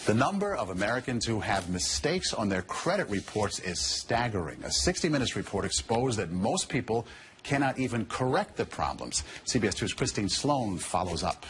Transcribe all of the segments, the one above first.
The number of Americans who have mistakes on their credit reports is staggering. A 60 Minutes report exposed that most people cannot even correct the problems. CBS 2's Christine Sloan follows up.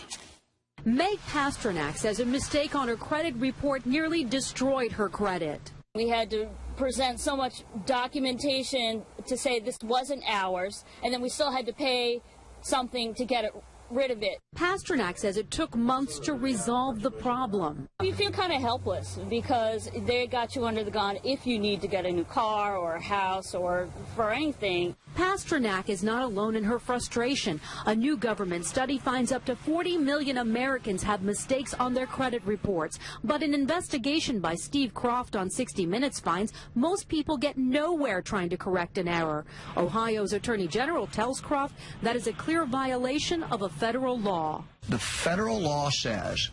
Meg Pasternak says a mistake on her credit report nearly destroyed her credit. We had to present so much documentation to say this wasn't ours, and then we still had to pay something to get rid of it. Pasternak says it took months to resolve the problem. You feel kind of helpless because they got you under the gun if you need to get a new car or a house or for anything. Pasternak is not alone in her frustration. A new government study finds up to 40 million Americans have mistakes on their credit reports. But an investigation by Steve Croft on 60 Minutes finds most people get nowhere trying to correct an error. Ohio's Attorney General tells Croft that is a clear violation of a federal law. The federal law says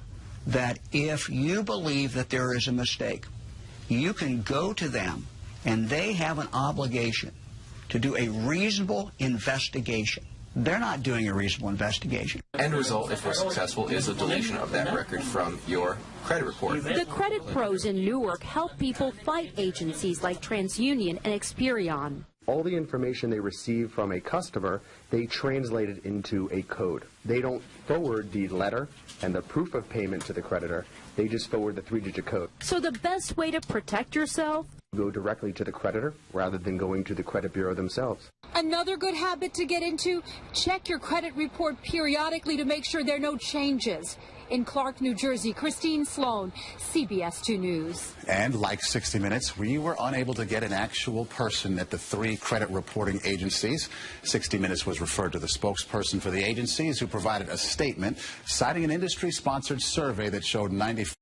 that if you believe that there is a mistake, you can go to them and they have an obligation to do a reasonable investigation. They're not doing a reasonable investigation. End result, if we're successful, is a deletion of that record from your credit report. The credit pros in Newark help people fight agencies like TransUnion and Experian. All the information they receive from a customer, they translate it into a code. They don't forward the letter and the proof of payment to the creditor. They just forward the 3-digit code. So the best way to protect yourself? Go directly to the creditor rather than going to the credit bureau themselves. Another good habit to get into, check your credit report periodically to make sure there are no changes. In Clark, New Jersey, Christine Sloan, CBS 2 News. And like 60 Minutes, we were unable to get an actual person at the 3 credit reporting agencies. 60 Minutes was referred to the spokesperson for the agencies, who provided a statement citing an industry-sponsored survey that showed 95